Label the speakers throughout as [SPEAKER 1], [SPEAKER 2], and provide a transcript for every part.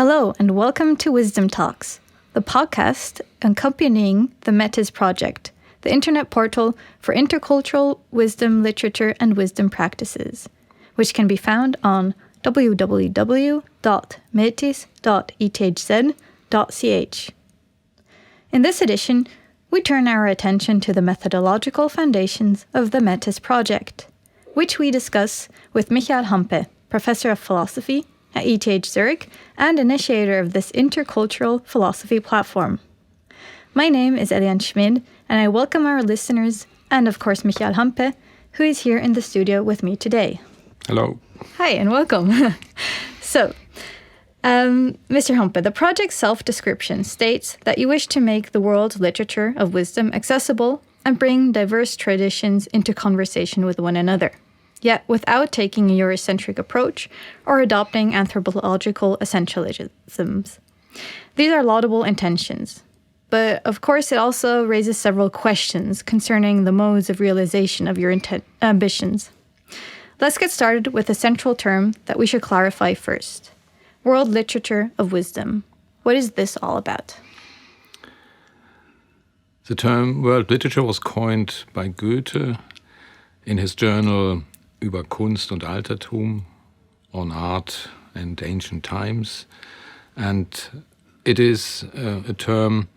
[SPEAKER 1] Hello and welcome to Wisdom Talks, the podcast accompanying the METIS Project, the internet portal for intercultural wisdom literature and wisdom practices, which can be found on www.metis.ethz.ch. In this edition, we turn our attention to the methodological foundations of the METIS Project, which we discuss with Michael Hampe, Professor of Philosophy at ETH Zurich and initiator of this intercultural philosophy platform. My name is Eliane Schmid, and I welcome our listeners and, of course, Michael Hampe, who is here in the studio with me today.
[SPEAKER 2] Hello.
[SPEAKER 1] Hi, and welcome. So, Mr. Hampe, the project's self-description states that you wish to make the world's literature of wisdom accessible and bring diverse traditions into conversation with one another, yet without taking a Eurocentric approach or adopting anthropological essentialisms. These are laudable intentions, but of course it also raises several questions concerning the modes of realization of your ambitions. Let's get started with a central term that we should clarify first. World literature of wisdom. What is this all about?
[SPEAKER 2] The term world literature was coined by Goethe in his journal Über Kunst und Altertum, on art and ancient times. And it is a term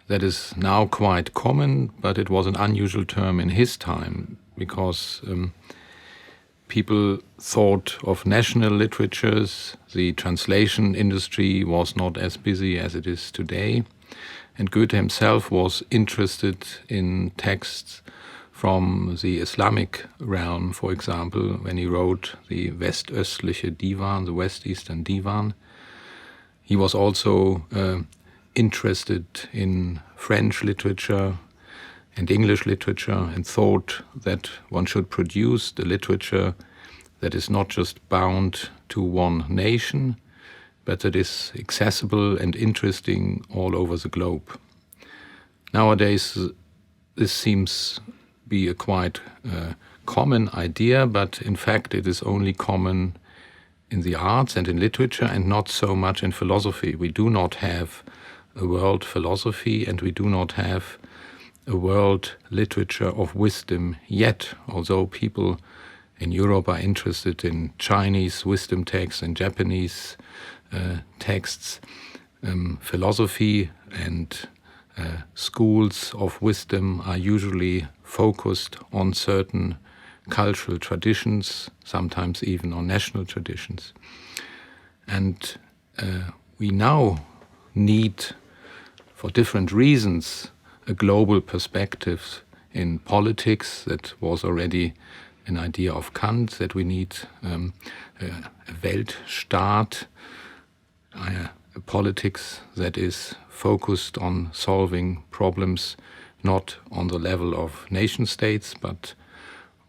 [SPEAKER 2] that is now quite common, but it was an unusual term in his time because people thought of national literatures. The translation industry was not as busy as it is today. And Goethe himself was interested in texts from the Islamic realm, for example, when he wrote the Westöstliche Divan, the West Eastern Divan. He was also interested in French literature and English literature and thought that one should produce the literature that is not just bound to one nation, but that is accessible and interesting all over the globe. Nowadays, this seems be a quite common idea, but in fact it is only common in the arts and in literature and not so much in philosophy. We do not have a world philosophy and we do not have a world literature of wisdom yet, although people in Europe are interested in Chinese wisdom texts and Japanese texts. Philosophy and schools of wisdom are usually focused on certain cultural traditions, sometimes even on national traditions. And we now need, for different reasons, a global perspective in politics. That was already an idea of Kant, that we need a Weltstaat, a politics that is focused on solving problems not on the level of nation states, but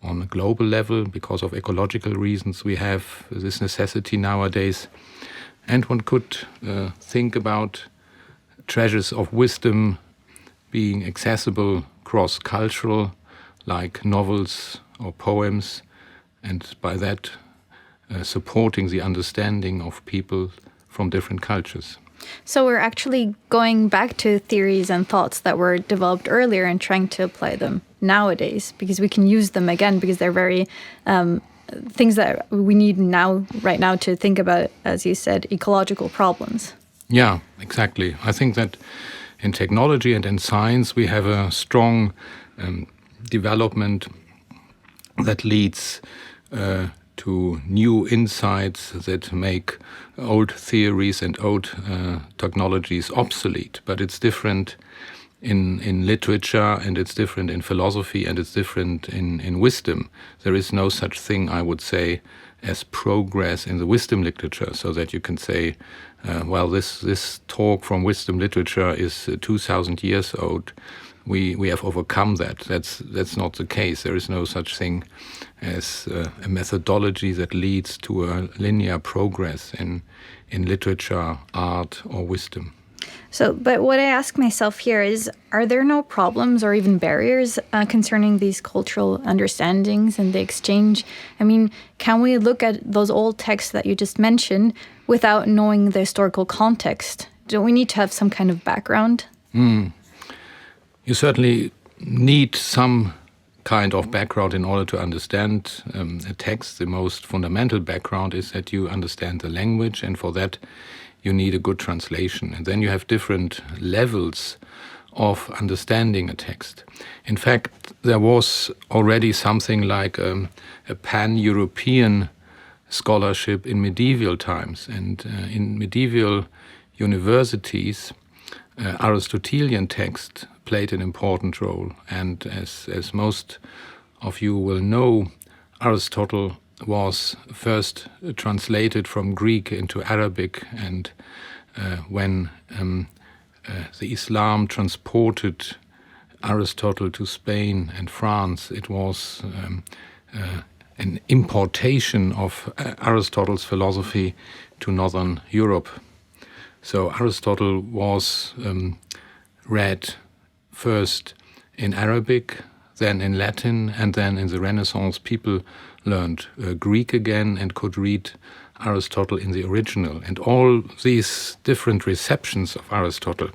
[SPEAKER 2] on a global level. Because of ecological reasons, we have this necessity nowadays. And one could think about treasures of wisdom being accessible cross-cultural, like novels or poems, and by that supporting the understanding of people from different cultures.
[SPEAKER 1] So we're actually going back to theories and thoughts that were developed earlier and trying to apply them nowadays, because we can use them again, because they're very things that we need right now to think about, as you said, ecological problems.
[SPEAKER 2] Yeah, exactly. I think that in technology and in science we have a strong development that leads to new insights that make old theories and old technologies obsolete. But it's different in literature, and it's different in philosophy, and it's different in wisdom. There is no such thing, I would say, as progress in the wisdom literature, so that you can say, well, this talk from wisdom literature is 2,000 years old. We have overcome that. That's not the case. There is no such thing as a methodology that leads to a linear progress in literature, art, or wisdom.
[SPEAKER 1] So, but what I ask myself here is, are there no problems or even barriers concerning these cultural understandings and the exchange? I mean, can we look at those old texts that you just mentioned without knowing the historical context? Don't we need to have some kind of background?
[SPEAKER 2] You certainly need some kind of background in order to understand a text. The most fundamental background is that you understand the language, and for that you need a good translation. And then you have different levels of understanding a text. In fact, there was already something like a pan-European scholarship in medieval times. And in medieval universities, Aristotelian text played an important role. And as most of you will know, Aristotle was first translated from Greek into Arabic, and when the Islam transported Aristotle to Spain and France, it was an importation of Aristotle's philosophy to Northern Europe. So Aristotle was read first in Arabic, then in Latin, and then in the Renaissance people learned Greek again and could read Aristotle in the original. And all these different receptions of Aristotle,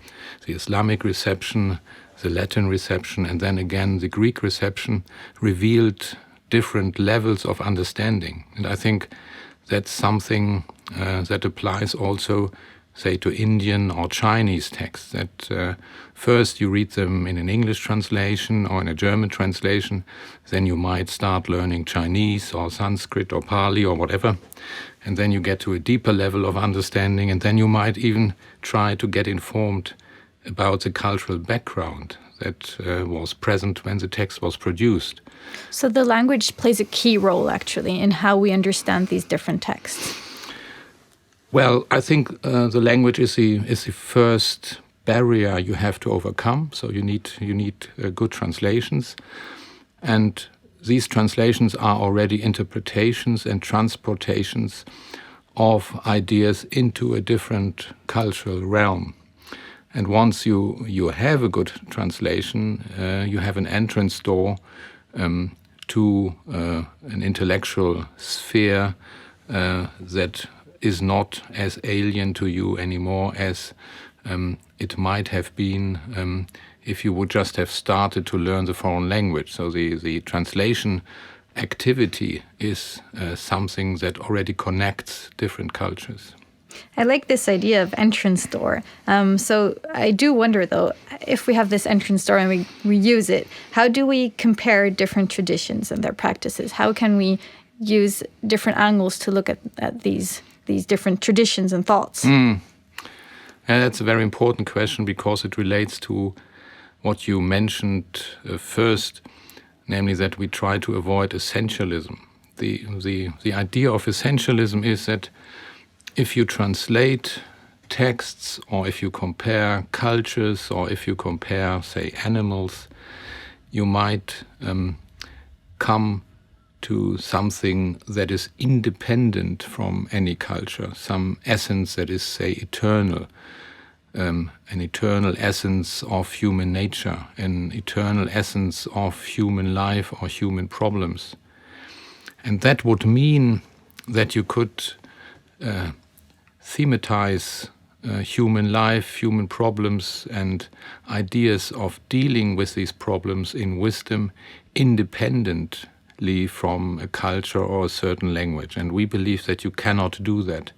[SPEAKER 2] the Islamic reception, the Latin reception, and then again the Greek reception, revealed different levels of understanding. And I think that's something that applies also, say, to Indian or Chinese texts, that first you read them in an English translation or in a German translation, then you might start learning Chinese or Sanskrit or Pali or whatever, and then you get to a deeper level of understanding, and then you might even try to get informed about the cultural background that was present when the text was produced.
[SPEAKER 1] So the language plays a key role, actually, in how we understand these different texts.
[SPEAKER 2] Well, I think the language is the first barrier you have to overcome. So you need good translations, and these translations are already interpretations and transportations of ideas into a different cultural realm. And once you have a good translation, you have an entrance door to an intellectual sphere that is not as alien to you anymore as it might have been if you would just have started to learn the foreign language. So the translation activity is something that already connects different cultures.
[SPEAKER 1] I like this idea of entrance door. So I do wonder, though, if we have this entrance door and we use it, how do we compare different traditions and their practices? How can we use different angles to look at these different traditions and thoughts?
[SPEAKER 2] And that's a very important question, because it relates to what you mentioned first, namely that we try to avoid essentialism. The idea of essentialism is that if you translate texts, or if you compare cultures, or if you compare, say, animals, you might come to something that is independent from any culture, some essence that is, say, eternal, an eternal essence of human nature, an eternal essence of human life or human problems. And that would mean that you could thematize human life, human problems, and ideas of dealing with these problems in wisdom independently from a culture or a certain language. And we believe that you cannot do that.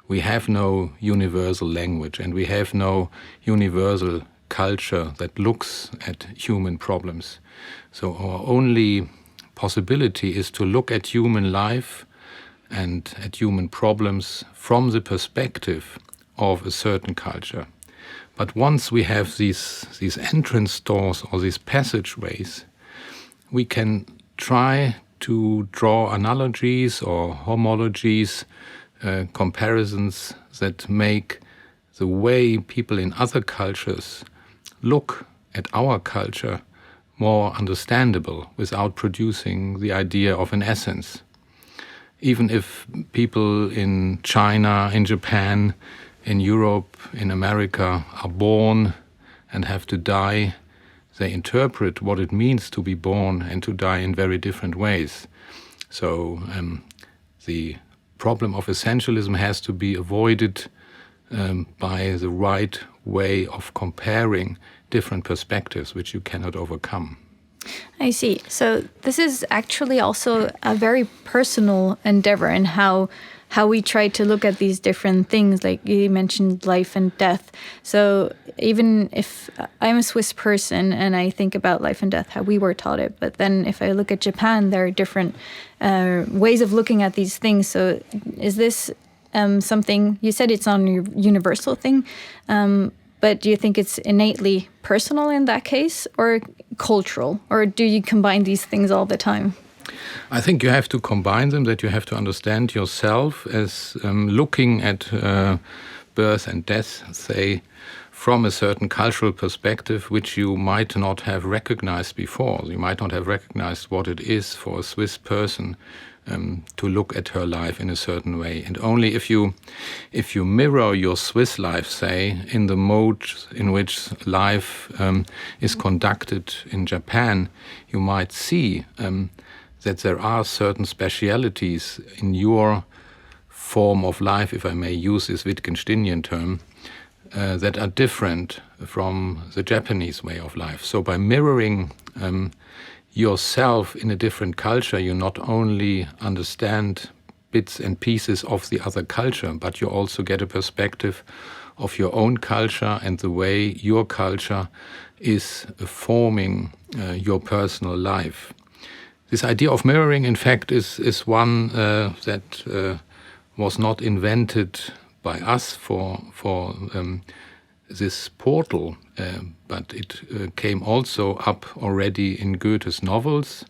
[SPEAKER 2] We have no universal language, and we have no universal culture that looks at human problems. So our only possibility is to look at human life and at human problems from the perspective of a certain culture. But once we have these entrance doors or these passageways, we can try to draw analogies or homologies, comparisons that make the way people in other cultures look at our culture more understandable without producing the idea of an essence. Even if people in China, in Japan, in Europe, in America are born and have to die, they interpret what it means to be born and to die in very different ways. So the problem of essentialism has to be avoided by the right way of comparing different perspectives, which you cannot overcome.
[SPEAKER 1] I see. So this is actually also a very personal endeavor in how we try to look at these different things, like you mentioned life and death. So even if I'm a Swiss person and I think about life and death, how we were taught it, but then if I look at Japan, there are different ways of looking at these things. So is this something, you said it's not a universal thing, but do you think it's innately personal in that case, or cultural, or do you combine these things all the time?
[SPEAKER 2] I think you have to combine them, that you have to understand yourself as looking at birth and death, say, from a certain cultural perspective, which you might not have recognized before. You might not have recognized what it is for a Swiss person to look at her life in a certain way. And only if you mirror your Swiss life, say, in the mode in which life is conducted in Japan, you might see that there are certain specialities in your form of life, if I may use this Wittgensteinian term, that are different from the Japanese way of life. So by mirroring yourself in a different culture, you not only understand bits and pieces of the other culture, but you also get a perspective of your own culture and the way your culture is forming your personal life. This idea of mirroring, in fact, is one that was not invented by us for this portal, but it came also up already in Goethe's novels,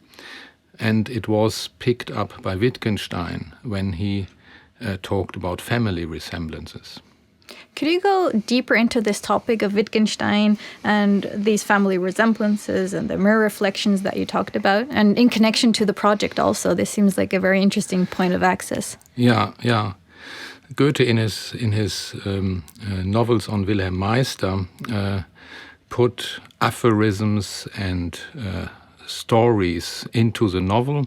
[SPEAKER 2] and it was picked up by Wittgenstein when he talked about family resemblances.
[SPEAKER 1] Could you go deeper into this topic of Wittgenstein and these family resemblances and the mirror reflections that you talked about? And in connection to the project also, this seems like a very interesting point of access.
[SPEAKER 2] Yeah. Goethe in his novels on Wilhelm Meister put aphorisms and stories into the novel,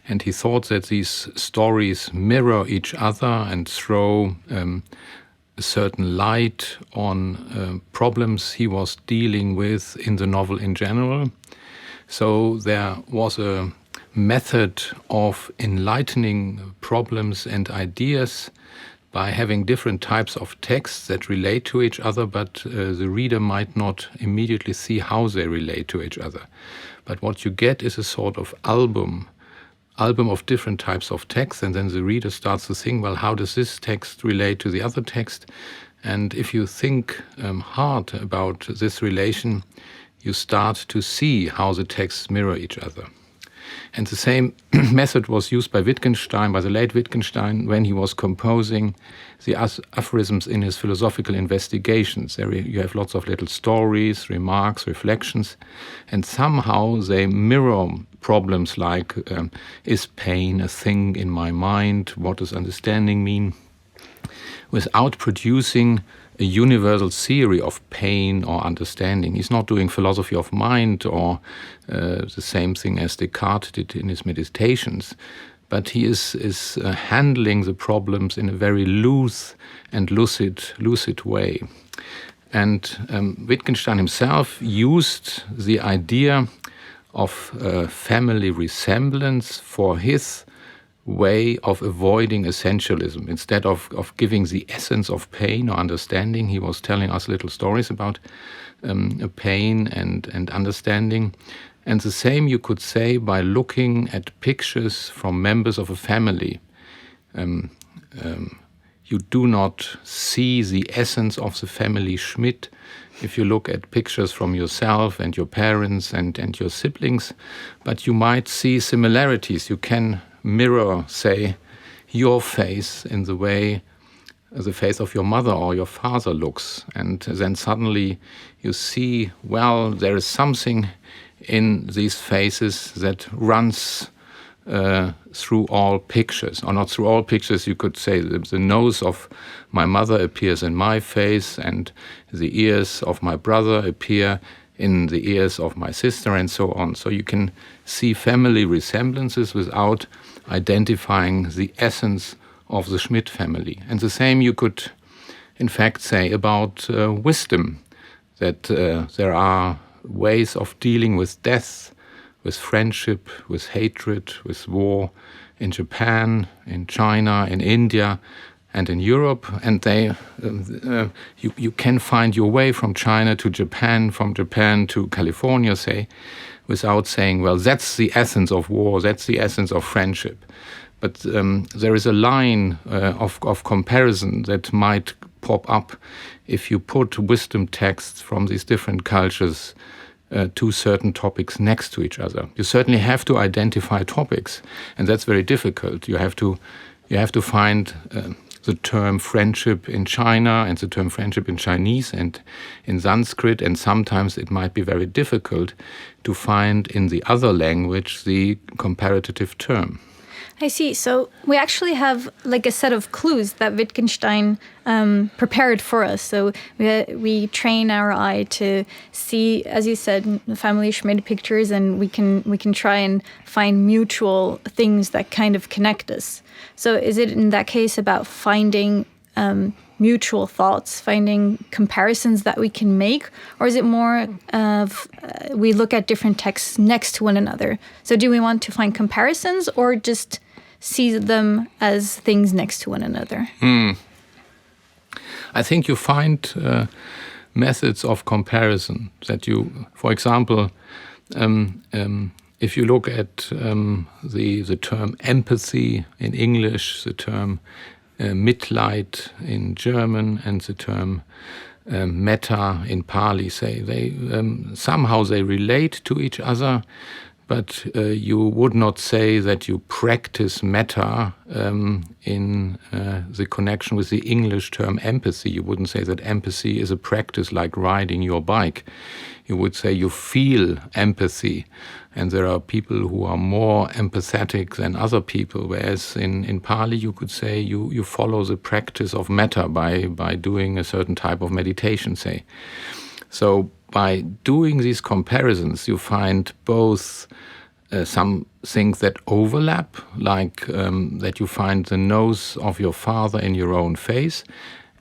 [SPEAKER 2] and he thought that these stories mirror each other and throw a certain light on problems he was dealing with in the novel in general. So there was a method of enlightening problems and ideas by having different types of texts that relate to each other, but the reader might not immediately see how they relate to each other. But what you get is a sort of album of different types of text, and then the reader starts to think, well, how does this text relate to the other text? And if you think hard about this relation, you start to see how the texts mirror each other. And the same method was used by Wittgenstein, by the late Wittgenstein, when he was composing the aphorisms in his philosophical investigations. There you have lots of little stories, remarks, reflections, and somehow they mirror problems like, is pain a thing in my mind? What does understanding mean? Without producing a universal theory of pain or understanding. He's not doing philosophy of mind or the same thing as Descartes did in his meditations, but he is handling the problems in a very loose and lucid way. And Wittgenstein himself used the idea of family resemblance for his way of avoiding essentialism. Instead of giving the essence of pain or understanding, he was telling us little stories about pain and understanding. And the same you could say by looking at pictures from members of a family. You do not see the essence of the family Schmidt if you look at pictures from yourself and your parents and your siblings, but you might see similarities. You can mirror, say, your face in the way the face of your mother or your father looks. And then suddenly you see, well, there is something in these faces that runs through all pictures, or not through all pictures. You could say the nose of my mother appears in my face, and the ears of my brother appear in the ears of my sister, and so on. So you can see family resemblances without identifying the essence of the Schmidt family. And the same you could, in fact, say about wisdom, that there are ways of dealing with death, with friendship, with hatred, with war in Japan, in China, in India, and in Europe. And you can find your way from China to Japan, from Japan to California, say, without saying, well, that's the essence of war, that's the essence of friendship. But there is a line of comparison that might pop up if you put wisdom texts from these different cultures to certain topics next to each other. You certainly have to identify topics, and that's very difficult. You have to find the term friendship in China and the term friendship in Chinese and in Sanskrit, and sometimes it might be very difficult to find in the other language the comparative term.
[SPEAKER 1] I see. So we actually have like a set of clues that Wittgenstein prepared for us. So we train our eye to see, as you said, family Schmidt pictures, and we can try and find mutual things that kind of connect us. So is it in that case about finding mutual thoughts, finding comparisons that we can make, or is it more of we look at different texts next to one another? So do we want to find comparisons or just see them as things next to one another?
[SPEAKER 2] I think you find methods of comparison that you, for example, if you look at the term empathy in English, the term Mitleid in German, and the term metta in Pali, say they somehow they relate to each other, but you would not say that you practice metta in the connection with the English term empathy. You wouldn't say that empathy is a practice like riding your bike. You would say you feel empathy, and there are people who are more empathetic than other people, whereas in Pali you could say you follow the practice of metta by doing a certain type of meditation, say. So by doing these comparisons, you find both some things that overlap, like that you find the nose of your father in your own face,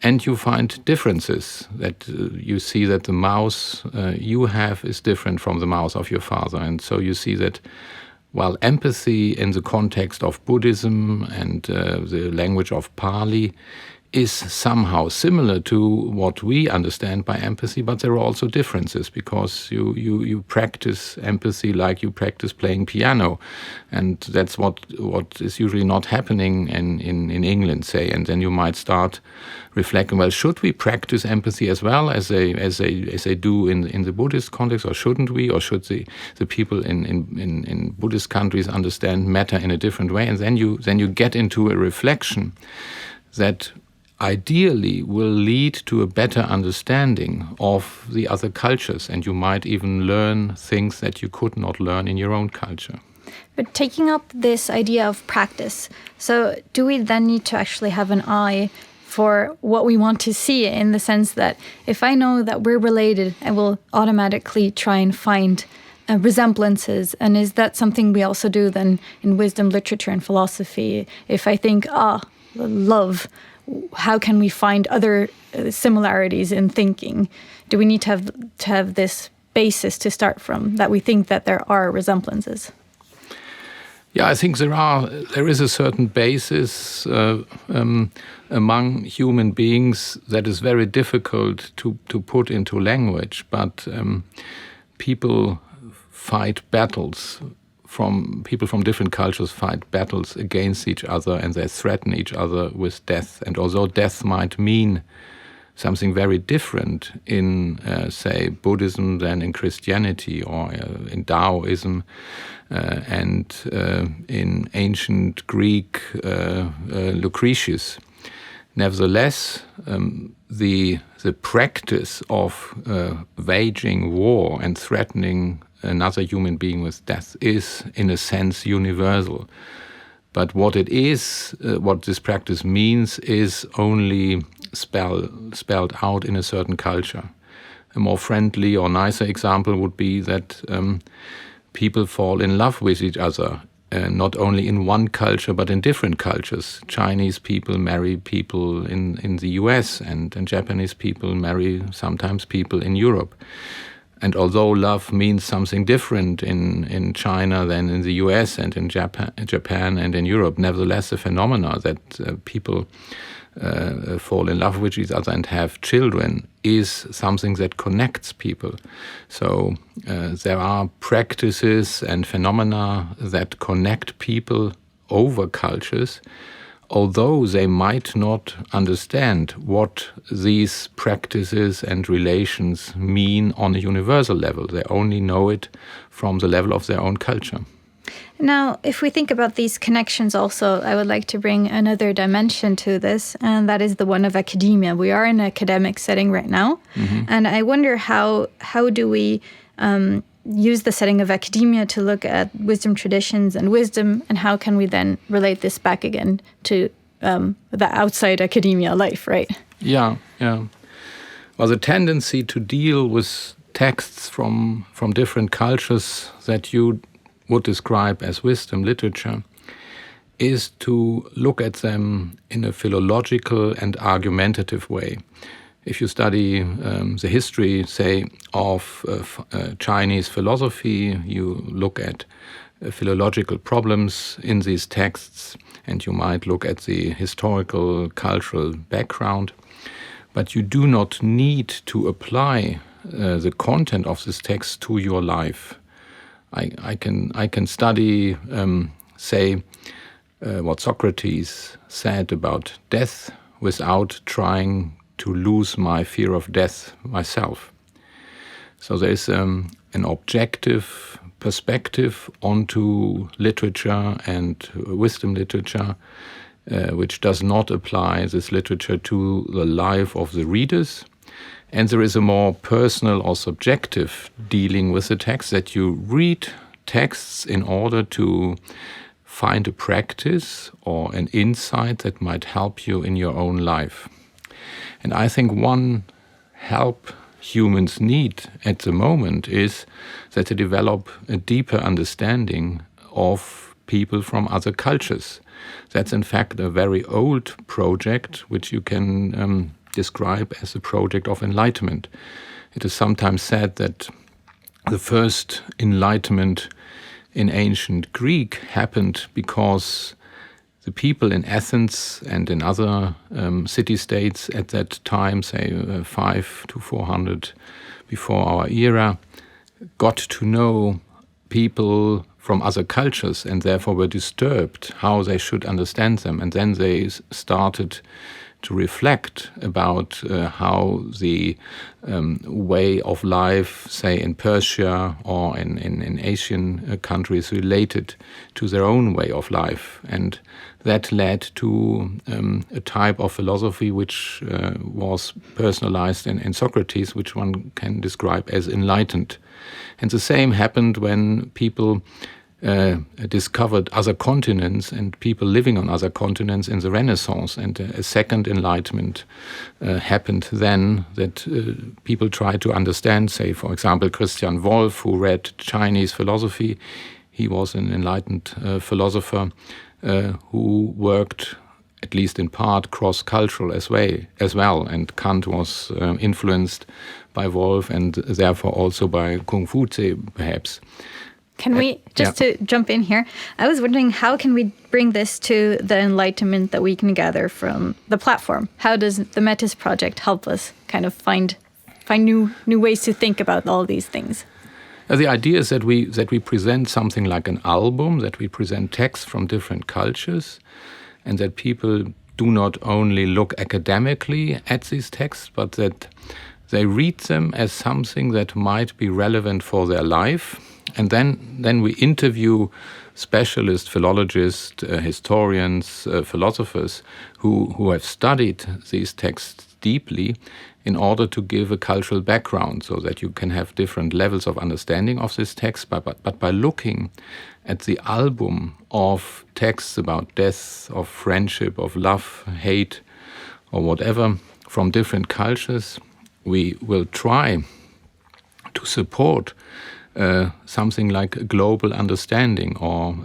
[SPEAKER 2] and you find differences, that you see that the mouth you have is different from the mouth of your father. And so you see that while empathy in the context of Buddhism and the language of Pali is somehow similar to what we understand by empathy, but there are also differences, because you practice empathy like you practice playing piano, and that's what is usually not happening in England, say. And then you might start reflecting, well, should we practice empathy as well as they do in the Buddhist context, or shouldn't we, or should the people in Buddhist countries understand metta in a different way? And then you get into a reflection that ideally will lead to a better understanding of the other cultures, and you might even learn things that you could not learn in your own culture.
[SPEAKER 1] But taking up this idea of practice, so do we then need to actually have an eye for what we want to see, in the sense that if I know that we're related, I will automatically try and find resemblances? And is that something we also do then in wisdom literature and philosophy? If I think, love, how can we find other similarities in thinking? Do we need to have this basis to start from, that we think that there are resemblances?
[SPEAKER 2] Yeah, I think there is a certain basis among human beings that is very difficult to put into language, but people fight battles. People from different cultures fight battles against each other, and they threaten each other with death. And although death might mean something very different in, say, Buddhism than in Christianity, or in Taoism, and in ancient Greek, Lucretius, nevertheless, the practice of waging war and threatening another human being with death is, in a sense, universal. But what it is, what this practice means, is only spelled out in a certain culture. A more friendly or nicer example would be that people fall in love with each other not only in one culture but in different cultures. Chinese people marry people in the US, and Japanese people marry sometimes people in Europe. And although love means something different in China than in the US and in Japan and in Europe, nevertheless the phenomena that people fall in love with each other and have children is something that connects people. So there are practices and phenomena that connect people over cultures, although they might not understand what these practices and relations mean on a universal level. They only know it from the level of their own culture.
[SPEAKER 1] Now, if we think about these connections also, I would like to bring another dimension to this, and that is the one of academia. We are in an academic setting right now, and I wonder how do we use the setting of academia to look at wisdom traditions and wisdom, and how can we then relate this back again to the outside academia life, right?
[SPEAKER 2] Yeah. Well, the tendency to deal with texts from different cultures that you would describe as wisdom literature is to look at them in a philological and argumentative way. If you study the history, say, of Chinese philosophy, you look at philological problems in these texts, and you might look at the historical, cultural background, but you do not need to apply the content of this text to your life. I can study, say, what Socrates said about death without trying to lose my fear of death myself. So there is an objective perspective onto literature and wisdom literature, which does not apply this literature to the life of the readers. And there is a more personal or subjective dealing with the text, that you read texts in order to find a practice or an insight that might help you in your own life. And I think one help humans need at the moment is that they develop a deeper understanding of people from other cultures. That's in fact a very old project, which you can describe as a project of enlightenment. It is sometimes said that the first enlightenment in ancient Greek happened because the people in Athens and in other city-states at that time, say 500 to 400 before our era, got to know people from other cultures and therefore were disturbed how they should understand them. And then they started to reflect about how the way of life, say in Persia or in Asian countries, related to their own way of life. And that led to a type of philosophy which was personalized in Socrates, which one can describe as enlightened. And the same happened when people discovered other continents and people living on other continents in the Renaissance, and a second enlightenment happened then, that people tried to understand, say, for example, Christian Wolff, who read Chinese philosophy. He was an enlightened philosopher who worked, at least in part, cross-cultural as well, and Kant was influenced by Wolff and therefore also by Confucius, perhaps.
[SPEAKER 1] Can we, to jump in here, I was wondering, how can we bring this to the enlightenment that we can gather from the platform? How does the METIS Project help us kind of find new ways to think about all these things?
[SPEAKER 2] The idea is that we present something like an album, that we present texts from different cultures, and that people do not only look academically at these texts, but that they read them as something that might be relevant for their life. And then we interview specialist philologists, historians, philosophers who have studied these texts deeply in order to give a cultural background, so that you can have different levels of understanding of this text. But by looking at the album of texts about death, of friendship, of love, hate, or whatever from different cultures, we will try to support something like a global understanding or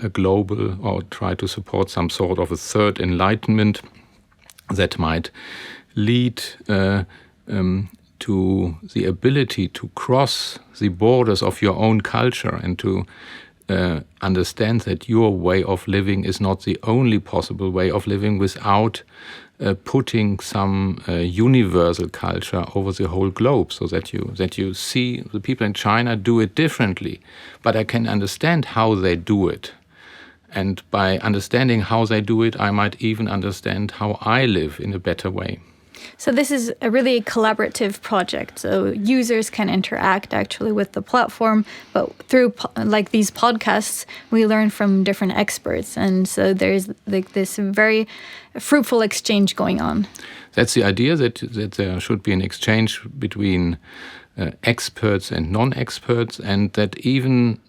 [SPEAKER 2] try to support some sort of a third enlightenment that might lead to the ability to cross the borders of your own culture and to understand that your way of living is not the only possible way of living without putting some universal culture over the whole globe, so that you see the people in China do it differently, but I can understand how they do it. And by understanding how they do it, I might even understand how I live in a better way.
[SPEAKER 1] So this is a really collaborative project. So users can interact actually with the platform, but through like these podcasts, we learn from different experts. And so there's like this very fruitful exchange going on.
[SPEAKER 2] That's the idea, that there should be an exchange between experts and non-experts, and that even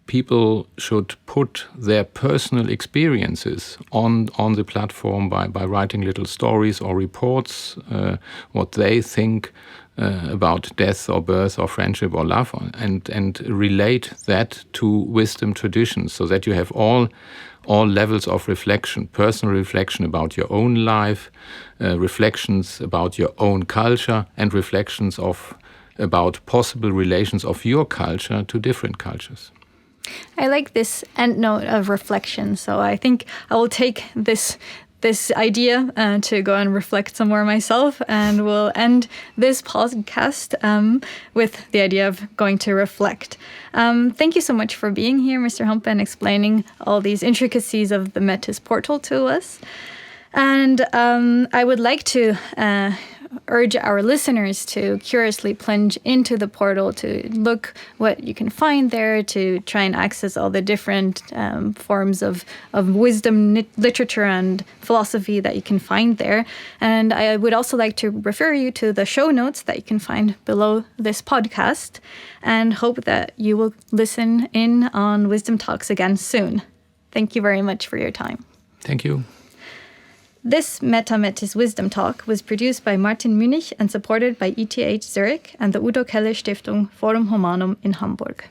[SPEAKER 2] people should put their personal experiences on the platform by writing little stories or reports, what they think about death or birth or friendship or love, and relate that to wisdom traditions, so that you have all levels of reflection, personal reflection about your own life, reflections about your own culture, and reflections about possible relations of your culture to different cultures.
[SPEAKER 1] I like this end note of reflection. So I think I will take this idea to go and reflect some more myself, and we'll end this podcast with the idea of going to reflect. Thank you so much for being here, Mr. Hampe, and explaining all these intricacies of the METIS portal to us. And I would like to urge our listeners to curiously plunge into the portal, to look what you can find there, to try and access all the different forms of wisdom literature and philosophy that you can find there. And I would also like to refer you to the show notes that you can find below this podcast, and hope that you will listen in on Wisdom Talks again soon. Thank you very much for your time.
[SPEAKER 2] Thank you.
[SPEAKER 1] This METIS Wisdom Talk was produced by Martin Münnich and supported by ETH Zurich and the Udo Keller Stiftung Forum Humanum in Hamburg.